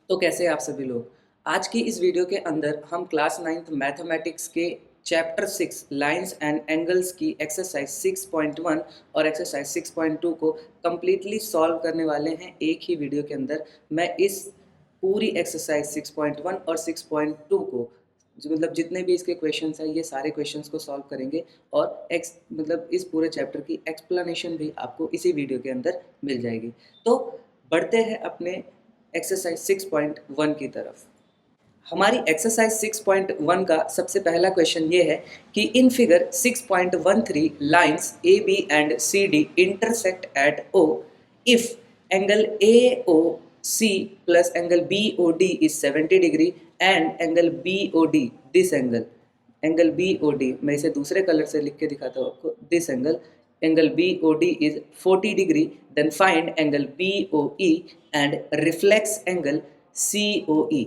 तो कैसे हैं आप सभी लोग। आज की इस वीडियो के अंदर हम क्लास 9th मैथमेटिक्स के चैप्टर 6 लाइंस एंड एंगल्स की एक्सरसाइज 6.1 और एक्सरसाइज 6.2 को कम्प्लीटली सॉल्व करने वाले हैं एक ही वीडियो के अंदर। मैं इस पूरी एक्सरसाइज 6.1 और 6.2 को मतलब जितने भी इसके क्वेश्चंस हैं ये सारे क्वेश्चंस को सॉल्व करेंगे और इस पूरे चैप्टर की एक्सप्लेनेशन भी आपको इसी वीडियो के अंदर मिल जाएगी। तो बढ़ते हैं अपने एक्सरसाइज 6.1 की तरफ। हमारी एक्सरसाइज 6.1 का सबसे पहला क्वेश्चन ये है कि in figure 6.13 lines A B and C D intersect at O if angle A O C plus angle B O D is 70 degree and angle B O D this angle B O D, मैं इसे दूसरे colour से लिख के दिखाता हूँ आपको, this angle BOD is 40 degree, then find angle BOE and reflex angle COE।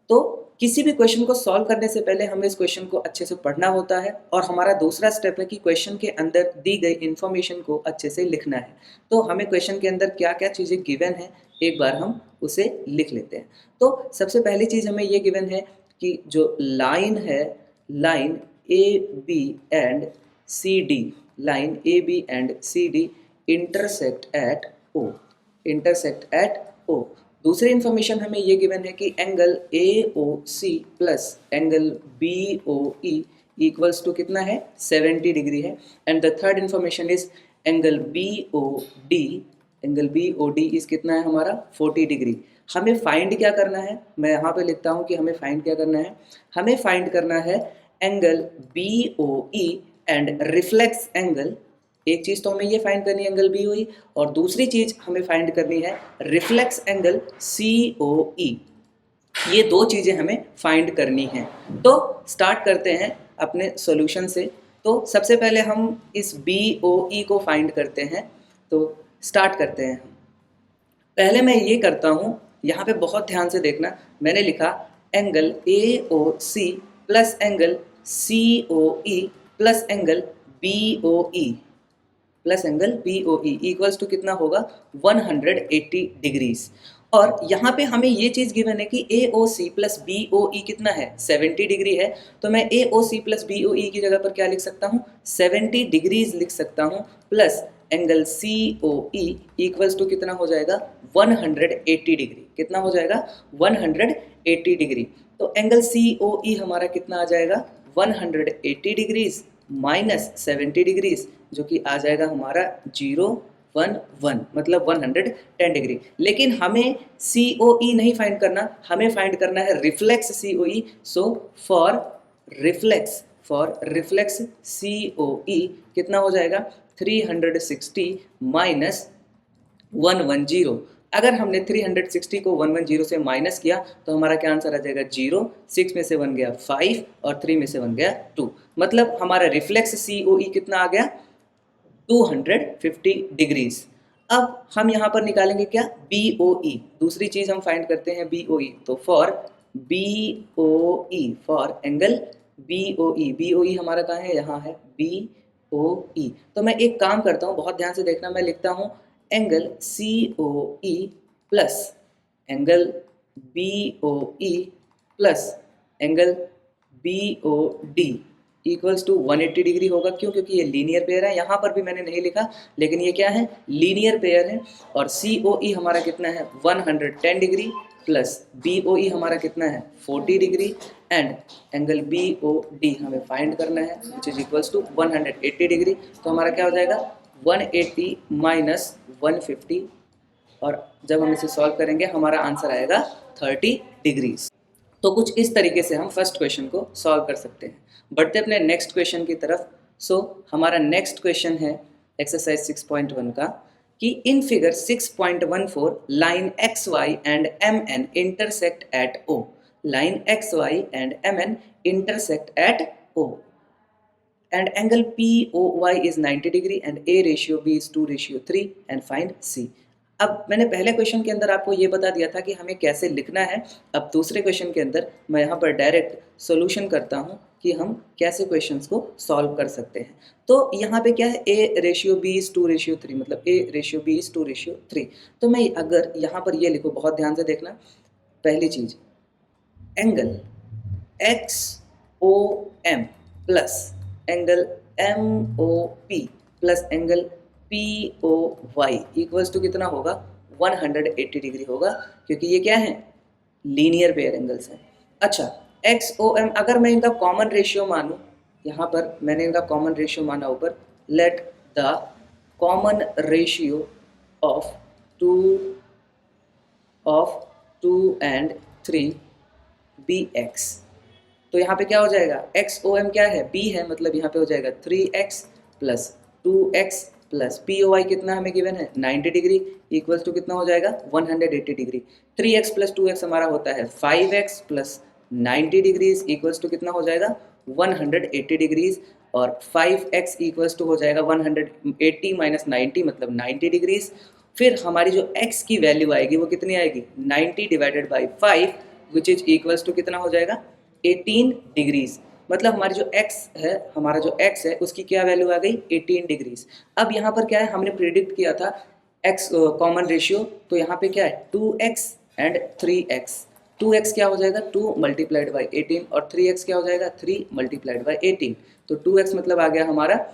तो किसी भी क्वेश्चन को सॉल्व करने से पहले हमें इस क्वेश्चन को अच्छे से पढ़ना होता है और हमारा दूसरा स्टेप है कि क्वेश्चन के अंदर दी गई इन्फॉर्मेशन को अच्छे से लिखना है। तो हमें क्वेश्चन के अंदर क्या क्या चीज़ें गिवन है एक बार हम उसे लिख लेते हैं। तो सबसे पहली चीज़ हमें ये गिवन है कि जो लाइन है, line AB and CD, line AB and CD intersect at O, intersect at O। दूसरी इंफॉर्मेशन हमें ये गिवन है कि angle AOC plus angle BOE equals to कितना है, 70 डिग्री है। And the third information is angle BOD is कितना है हमारा, 40 डिग्री। हमें फाइंड क्या करना है, मैं यहाँ पे लिखता हूँ कि हमें फाइंड क्या करना है, हमें फाइंड करना है angle BOE and reflex angle. एक चीज़ तो हमें ये फाइंड करनी है एंगल BOE, और दूसरी चीज़ हमें फाइंड करनी है रिफ्लेक्स एंगल COE। ये दो चीज़ें हमें फाइंड करनी हैं। तो स्टार्ट करते हैं अपने सॉल्यूशन से। तो सबसे पहले हम इस BOE को फाइंड करते हैं। तो स्टार्ट करते हैं। पहले मैं ये करता हूँ, यहाँ पे बहुत ध्यान से देखना, मैंने लिखा angle AOC plus angle COE plus angle BOE equals to कितना होगा, 180 डिग्रीज। और यहाँ पे हमें ये चीज़ गिवन है कि AOC प्लस BOE कितना है, 70 डिग्री है। तो मैं AOC प्लस BOE की जगह पर क्या लिख सकता हूँ, 70 डिग्रीज लिख सकता हूँ, plus angle COE equals to कितना हो जाएगा, 180 डिग्री। कितना हो जाएगा, 180 डिग्री। तो एंगल COE हमारा कितना आ जाएगा, 180 डिग्रीज माइनस 70 डिग्रीज, जो कि आ जाएगा हमारा 011, मतलब 110 डिग्री। लेकिन हमें COE नहीं फाइंड करना, हमें फाइंड करना है reflex COE। So for reflex COE कितना हो जाएगा, 360 माइनस 110। अगर हमने 360 को 110 से माइनस किया तो हमारा क्या आंसर आ जाएगा, 0। 6 में से 1 गया 5 और 3 में से 1 गया 2, मतलब हमारा रिफ्लेक्स COE कितना आ गया, 250 डिग्रीज। अब हम यहाँ पर निकालेंगे क्या, BOE। दूसरी चीज़ हम फाइंड करते हैं BOE। तो for BOE, for angle BOE हमारा कहाँ है, यहाँ है BOE। तो मैं एक काम करता हूँ, बहुत ध्यान से देखना, मैं लिखता हूँ angle COE plus angle BOE plus angle BOD equals to 180 degree होगा। क्यों, क्योंकि ये लीनियर पेयर है। यहाँ पर भी मैंने नहीं लिखा, लेकिन ये क्या है, लीनियर पेयर है। और COE हमारा कितना है, 110 डिग्री, प्लस BOE हमारा कितना है, 40 डिग्री, एंड एंगल BOD हमें फाइंड करना है which is equals to 180 degree. तो हमारा क्या हो जाएगा, 180 माइनस 150, और जब हम इसे सॉल्व करेंगे हमारा आंसर आएगा 30 डिग्रीज। तो कुछ इस तरीके से हम फर्स्ट क्वेश्चन को सॉल्व कर सकते हैं। बढ़ते अपने नेक्स्ट क्वेश्चन की तरफ। हमारा नेक्स्ट क्वेश्चन है एक्सरसाइज 6.1 का कि in figure 6.14 line XY and MN intersect at O, line XY and MN intersect at O and angle POY is 90 degree and A ratio B is 2:3 and find C। अब मैंने पहले question के अंदर आपको ये बता दिया था कि हमें कैसे लिखना है। अब दूसरे क्वेश्चन के अंदर मैं यहाँ पर डायरेक्ट सॉल्यूशन करता हूँ कि हम कैसे क्वेश्चंस को सॉल्व कर सकते हैं। तो यहाँ पे क्या है, A रेशियो B इज 2:3, मतलब A रेशियो B इज 2:3। तो मैं अगर यहाँ पर ये लिखूँ, बहुत ध्यान से देखना, पहली चीज angle X O M plus angle M O P plus angle P O Y equals to कितना होगा 180 डिग्री होगा, क्योंकि ये क्या है लीनियर पेयर एंगल्स हैं। अच्छा एक्स ओ एम अगर मैं इनका कॉमन रेशियो मानूं, यहाँ पर मैंने इनका कॉमन रेशियो माना ऊपर, let the common ratio of two and 3 be X. तो यहाँ पे क्या हो जाएगा एक्स ओ एम क्या है बी है, मतलब यहाँ पे हो जाएगा 3x plus 2x plus P O Y कितना हमें गिवन है 90 डिग्री इक्वल्स टू कितना हो जाएगा 180 डिग्री। 3x प्लस 2x हमारा होता है 5x plus 90 degrees equals to कितना हो जाएगा 180 डिग्रीज, और 5x इक्वल्स टू हो जाएगा 180 माइनस 90 मतलब 90 डिग्रीज। फिर हमारी जो x की वैल्यू आएगी वो कितनी आएगी 90 divided by 5 which is equals to कितना हो जाएगा 18 डिग्रीज। मतलब हमारी जो x है, हमारा जो x है उसकी क्या वैल्यू आ गई 18 डिग्रीज। अब यहाँ पर क्या है हमने प्रिडिक्ट किया था x कॉमन रेशियो, तो यहाँ पे क्या है 2x एंड 3x। 2x क्या हो जाएगा 2 मल्टीप्लाइड बाई 18 और 3x क्या हो जाएगा 3 मल्टीप्लाइड बाई 18। तो 2x मतलब आ गया हमारा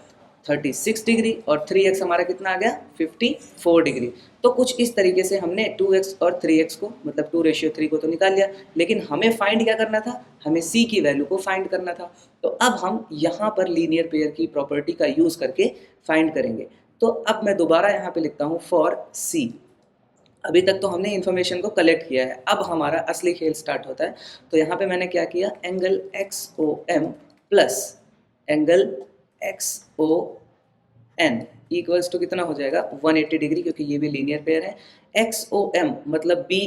36 डिग्री और 3x हमारा कितना आ गया 54 डिग्री। तो कुछ इस तरीके से हमने 2x और 3x को मतलब 2:3 को तो निकाल लिया, लेकिन हमें फाइंड क्या करना था, हमें c की वैल्यू को फाइंड करना था। तो अब हम यहाँ पर लीनियर पेयर की प्रॉपर्टी का यूज़ करके फाइंड करेंगे। तो अब मैं दोबारा यहाँ पे लिखता हूँ फॉर c। अभी तक तो हमने इन्फॉर्मेशन को कलेक्ट किया है, अब हमारा असली खेल स्टार्ट होता है। तो यहाँ पे मैंने क्या किया angle X O M plus angle X O N equals to कितना हो जाएगा 180 डिग्री, क्योंकि ये भी लीनियर पेयर है। एक्स ओ एम मतलब बी,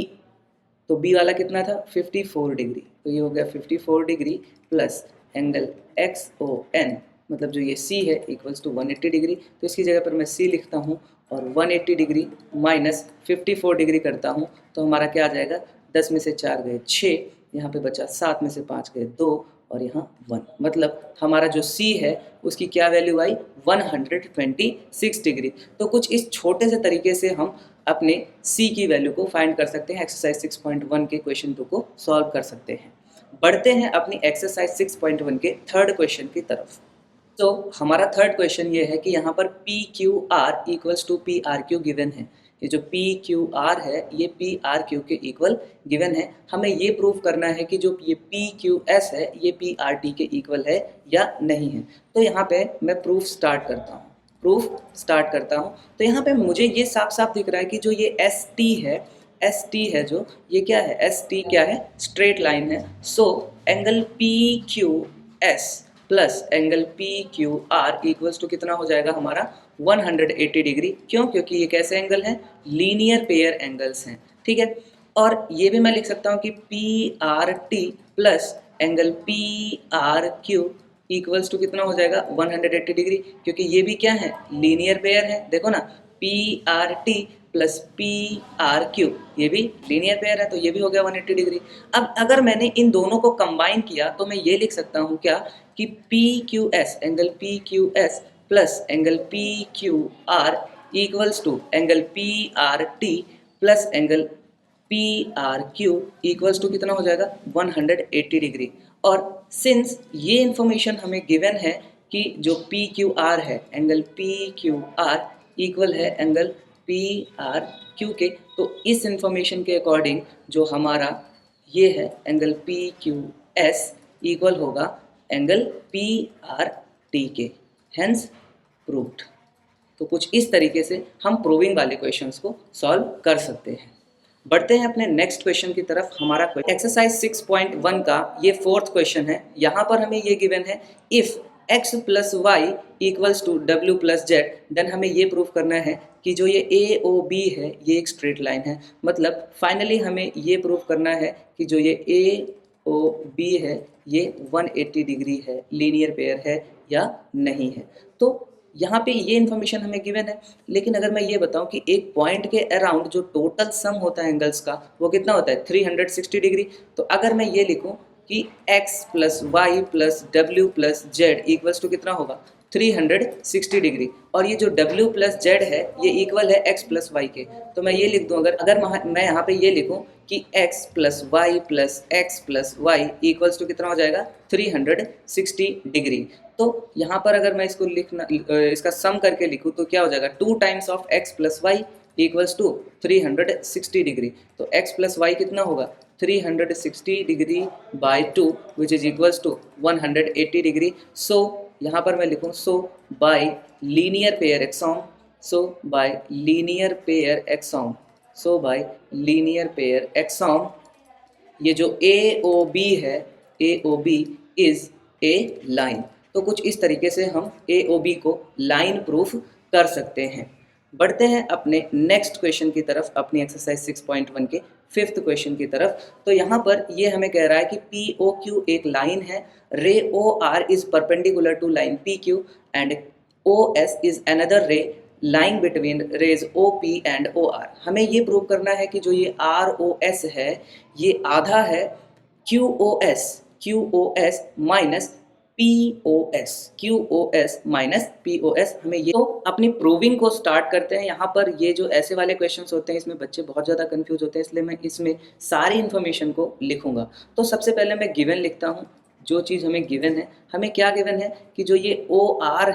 तो बी वाला कितना था 54 डिग्री, तो ये हो गया 54 degree plus angle X O N मतलब जो ये सी है इक्वल्स टू 180 डिग्री। तो इसकी जगह पर मैं सी लिखता हूँ और 180 डिग्री माइनस 54 डिग्री करता हूँ, तो हमारा क्या आ जाएगा 10 में से 4 गए 6, यहाँ पे बचा 7 में से 5 गए 2 और यहाँ 1, मतलब हमारा जो C है उसकी क्या वैल्यू आई 126 डिग्री। तो कुछ इस छोटे से तरीके से हम अपने C की वैल्यू को फाइंड कर सकते हैं, एक्सरसाइज 6.1 के क्वेश्चन 2 को सॉल्व कर सकते हैं। बढ़ते हैं अपनी एक्सरसाइज 6.1 के थर्ड क्वेश्चन की तरफ। तो हमारा थर्ड क्वेश्चन ये है कि यहाँ पर P Q R equals to P R Q given है। ये जो पी क्यू आर है ये पी आर क्यू के इक्वल गिवन है। हमें ये प्रूव करना है कि जो ये पी क्यू एस है ये पी आर टी के इक्वल है या नहीं है। तो यहाँ पे मैं प्रूफ स्टार्ट करता हूँ। तो यहाँ पे मुझे ये साफ साफ दिख रहा है कि जो ये एस टी है जो ये क्या है एस टी क्या है स्ट्रेट लाइन है। So angle P Q S plus angle P Q R equals to कितना हो जाएगा हमारा 180 डिग्री। क्यों? क्योंकि ये कैसे एंगल हैं लीनियर पेयर एंगल्स हैं, ठीक है। और ये भी मैं लिख सकता हूँ कि P R T plus angle P R Q equals to कितना हो जाएगा 180 डिग्री, क्योंकि ये भी क्या है लीनियर पेयर है। देखो ना P R T plus P R Q ये भी लीनियर पेयर है, तो ये भी हो गया 180 डिग्री। अब अगर मैंने इन दोनों को कंबाइन किया तो मैं ये लिख सकता हूँ क्या कि P Q S angle P Q S plus angle P Q R equals to angle P R T plus angle P R Q equals to कितना हो जाएगा 180 डिग्री। और सिंस ये इंफॉर्मेशन हमें गिवन है कि जो पी क्यू आर है angle P Q are equal है एंगल पी आर क्यू के, तो इस इंफॉर्मेशन के अकॉर्डिंग जो हमारा ये है angle P Q S equal होगा एंगल पी आर टी के, हेंस प्रूव्ड। तो कुछ इस तरीके से हम प्रूविंग वाले क्वेश्चंस को सॉल्व कर सकते हैं। बढ़ते हैं अपने नेक्स्ट क्वेश्चन की तरफ। हमारा एक्सरसाइज 6.1 का ये फोर्थ क्वेश्चन है। यहाँ पर हमें ये गिवन है if x plus Y equals to W plus Z, then हमें ये प्रूव करना है कि जो ये ए ओ बी है ये एक स्ट्रेट लाइन है। मतलब फाइनली हमें ये प्रूव करना है कि जो ये ए ओ बी है ये 180 डिग्री है, लीनियर पेयर है या नहीं है। तो यहाँ पे ये इन्फॉर्मेशन हमें गिवन है, लेकिन अगर मैं ये बताऊँ कि एक पॉइंट के अराउंड जो टोटल सम होता है एंगल्स का वो कितना होता है 360 डिग्री। तो अगर मैं ये लिखूँ कि x plus Y plus W plus Z equals to कितना होगा 360 डिग्री, और ये जो W प्लस जेड है ये इक्वल है x प्लस वाई के। तो मैं ये लिख दूँ, अगर मैं यहाँ पे ये लिखूँ कि x plus Y plus X plus Y equals to कितना हो जाएगा 360 डिग्री। तो यहाँ पर अगर मैं इसको इसका सम करके लिखूँ तो क्या हो जाएगा 2 times of x plus Y equals to 360 degree. तो x प्लस वाई कितना होगा 360 degree by 2 which is equals to 180 degree. So यहाँ पर मैं लिखूँ so by linear pair axiom, so by linear pair axiom, so by linear pair axiom ये जो A O B है, A O B is a line. तो कुछ इस तरीके से हम ए ओ बी को लाइन प्रूफ कर सकते हैं। बढ़ते हैं अपने नेक्स्ट क्वेश्चन की तरफ, अपनी एक्सरसाइज 6.1 के 5th क्वेश्चन की तरफ। तो यहाँ पर ये हमें कह रहा है कि पी ओ क्यू एक लाइन है, ray O R is perpendicular to line P Q and O S is another ray line between rays O P and O R. हमें ये प्रूव करना है कि जो ये आर ओ एस है ये आधा है Q O S minus P O S, Q O S minus P O S. हमें ये, तो अपनी प्रूविंग को स्टार्ट करते हैं। यहाँ पर ये जो ऐसे वाले क्वेश्चंस होते हैं इसमें बच्चे बहुत ज़्यादा कंफ्यूज होते हैं, इसलिए मैं इसमें सारी इन्फॉर्मेशन को लिखूंगा। तो सबसे पहले मैं गिवन लिखता हूँ, जो चीज़ हमें गिवन है, हमें क्या गिवन है कि जो ये ओ आर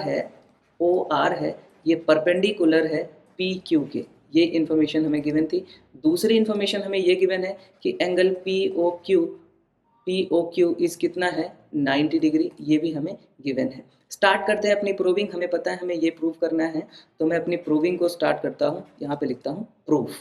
है ये परपेंडिकुलर है पी क्यू के, ये इन्फॉर्मेशन हमें गिवन थी। दूसरी इन्फॉर्मेशन हमें ये गिवन है कि angle P O Q is कितना है 90 डिग्री, ये भी हमें गिवन है। स्टार्ट करते हैं अपनी प्रूविंग, हमें पता है हमें ये प्रूव करना है। तो मैं अपनी प्रूविंग को स्टार्ट करता हूँ, यहाँ पे लिखता हूँ प्रूफ।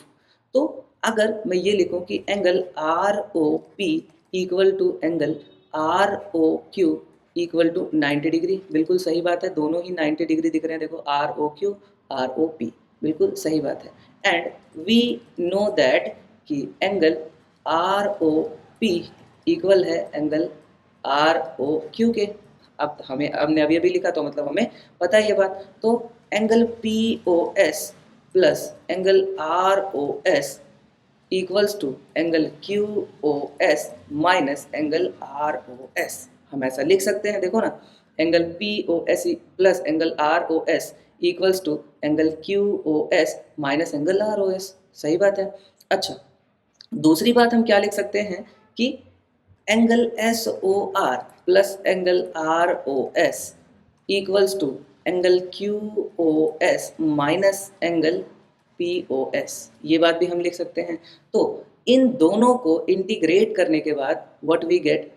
तो अगर मैं ये लिखूँ कि angle R O P equal to angle R O Q equal to 90 degree, बिल्कुल सही बात है, दोनों ही 90 डिग्री दिख रहे हैं। देखो R O Q R O P, बिल्कुल सही बात है। एंड वी नो दैट कि angle R O P equal है एंगल आर ओ क्यू के। अब हमने अभी लिखा तो मतलब हमें पता है ये बात। तो angle P O S plus angle R O S equals to angle Q O S minus angle R O S. हम ऐसा लिख सकते हैं, देखो ना, angle P O S plus angle R O S equals to angle Q O S minus angle R O S. सही बात है। अच्छा, दूसरी बात हम क्या लिख सकते हैं कि angle S O R plus angle R O S equals to angle Q O S minus angle P O S, ये बात भी हम लिख सकते हैं। तो इन दोनों को इंटीग्रेट करने के बाद what we get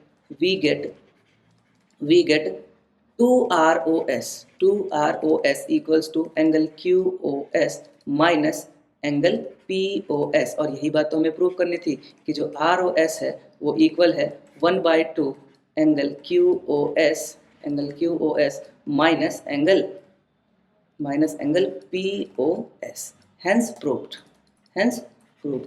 2ROS equals to angle QOS minus angle POS। और यही बात तो हमें प्रूव करनी थी कि जो ROS है वो इक्वल है 1/2 angle QOS minus angle POS। Hence proved.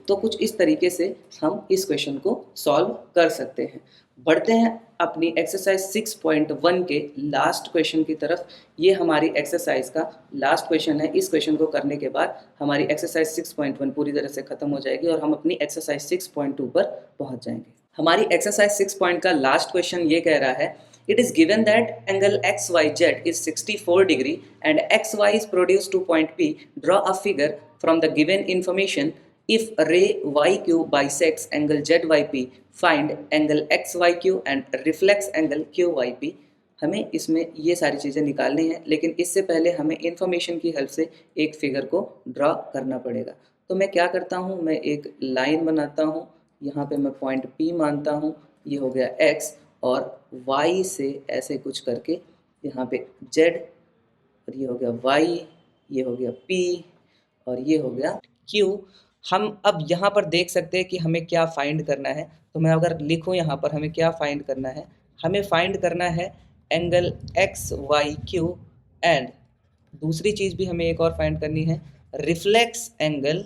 तो कुछ इस तरीके से हम इस क्वेश्चन को सॉल्व कर सकते हैं। बढ़ते हैं अपनी एक्सरसाइज 6.1 के लास्ट क्वेश्चन की तरफ। ये हमारी एक्सरसाइज का लास्ट क्वेश्चन है। इस क्वेश्चन को करने के बाद हमारी एक्सरसाइज 6.1 पूरी तरह से खत्म हो जाएगी और हम अपनी एक्सरसाइज 6.2 पर पहुंच जाएंगे। हमारी एक्सरसाइज 6 पॉइंट का लास्ट क्वेश्चन ये कह रहा है, it is given that angle XYZ is 64 degree and XY is produced to point P. Draw a figure from the given information. If ray YQ bisects angle ZYP, find angle XYQ and reflex angle QYP. हमें इसमें ये सारी चीज़ें निकालनी है, लेकिन इससे पहले हमें इन्फॉर्मेशन की हेल्प से एक फिगर को ड्रॉ करना पड़ेगा। तो मैं क्या करता हूँ, मैं एक लाइन बनाता हूँ, यहाँ पे मैं पॉइंट P मानता हूँ, ये हो गया X, और y से ऐसे कुछ करके यहाँ पे z, और ये हो गया y, ये हो गया p, और ये हो गया q। हम अब यहाँ पर देख सकते हैं कि हमें क्या फाइंड करना है। तो मैं अगर लिखूँ यहाँ पर हमें क्या फाइंड करना है, हमें फाइंड करना है एंगल XYQ एंड दूसरी चीज़ भी हमें एक और फाइंड करनी है, रिफ्लेक्स एंगल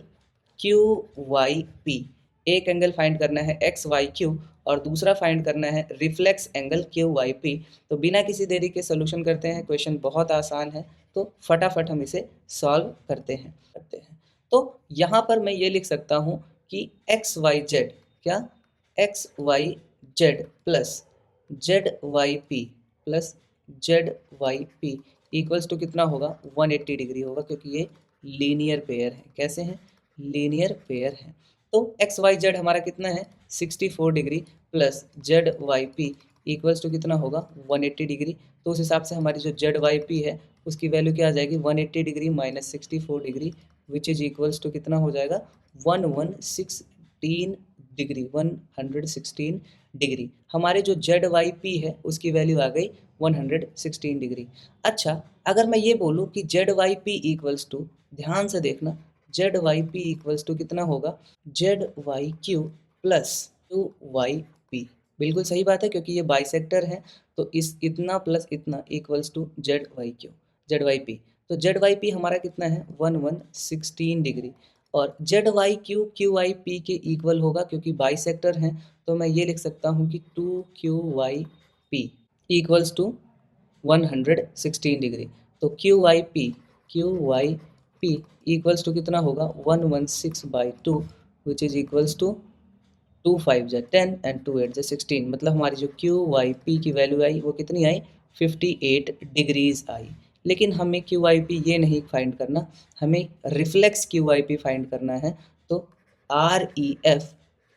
QYP। एक एंगल फाइंड करना है XYQ और दूसरा फाइंड करना है रिफ्लेक्स एंगल QYP। तो बिना किसी देरी के सोल्यूशन करते हैं, क्वेश्चन बहुत आसान है, तो फटाफट हम इसे सॉल्व करते हैं। तो यहाँ पर मैं ये लिख सकता हूँ कि XYZ क्या, XYZ plus ZYP equals to कितना होगा 180 डिग्री होगा, क्योंकि ये लीनियर पेयर है। कैसे हैं? लीनियर पेयर है। तो एक्स वाई जेड हमारा कितना है 64 degree plus Z Y P equals to कितना होगा 180 डिग्री। तो उस हिसाब से हमारी जो जेड वाई पी है उसकी वैल्यू क्या आ जाएगी 180 degree minus 64 degree which is equals to कितना हो जाएगा 116 डिग्री 116 डिग्री। हमारे जो जेड वाई पी है उसकी वैल्यू आ गई 116 डिग्री। अच्छा, अगर मैं ये बोलूँ कि Z Y P equals to, ध्यान से देखना, Z Y P equals to कितना होगा Z Y Q plus two Y P. बिल्कुल सही बात है, क्योंकि ये बाइसेक्टर है, तो इस इतना प्लस इतना equals to Z Y Q Z Y P. तो जेड वाई पी हमारा कितना है 116 डिग्री, और Z Y Q Q Y P के इक्वल होगा, क्योंकि बाइसेक्टर हैं। तो मैं ये लिख सकता हूँ कि 2QYP इक्वल्स टू 116 डिग्री। तो QYP इक्वल्स टू कितना होगा 116/2 विच इज इक्वल्स टू 2 5 जा 10 एंड 2 8 जा 16। मतलब हमारी जो QYP की वैल्यू आई वो कितनी आई 58 डिग्रीज आई। लेकिन हमें QYP ये नहीं फाइंड करना, हमें रिफ्लेक्स QYP फाइंड करना है। तो REF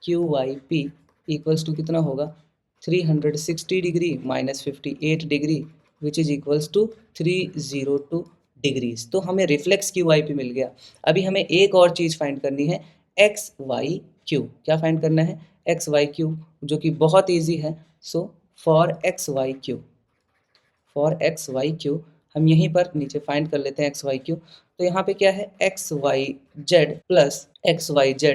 QYP इक्वल्स टू कितना होगा 360 degree minus 58 degree which is equals to 302 degrees. तो हमें रिफ्लेक्स QYP मिल गया। अभी हमें एक और चीज़ फाइंड करनी है XYQ। क्या फाइंड करना है XYQ, जो कि बहुत ईजी है। सो फॉर XYQ हम यहीं पर नीचे फाइंड कर लेते हैं XYQ। तो यहाँ पे क्या है XYZ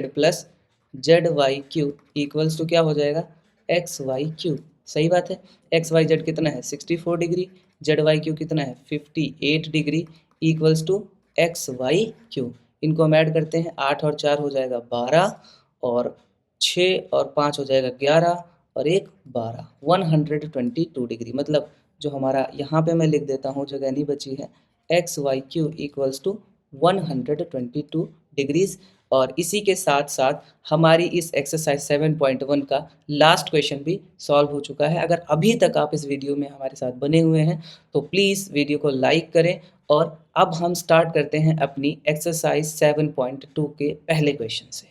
plus ZYQ equals to क्या हो जाएगा XYQ। सही बात है। XYZ कितना है 64 डिग्री, ZYQ कितना है 58 डिग्री इक्वल्स टू XYQ। इनको हम ऐड करते हैं, 8 और 4 हो जाएगा 12, और 6 और 5 हो जाएगा 11, और 1 12 122 डिग्री। मतलब जो हमारा यहाँ पे मैं लिख देता हूँ, जगह नहीं बची है, XYQ इक्वल्स टू 122 डिग्रीज। और इसी के साथ साथ हमारी इस एक्सरसाइज 7.1 का लास्ट क्वेश्चन भी सॉल्व हो चुका है। अगर अभी तक आप इस वीडियो में हमारे साथ बने हुए हैं तो प्लीज़ वीडियो को लाइक करें। और अब हम स्टार्ट करते हैं अपनी एक्सरसाइज 7.2 के पहले क्वेश्चन से।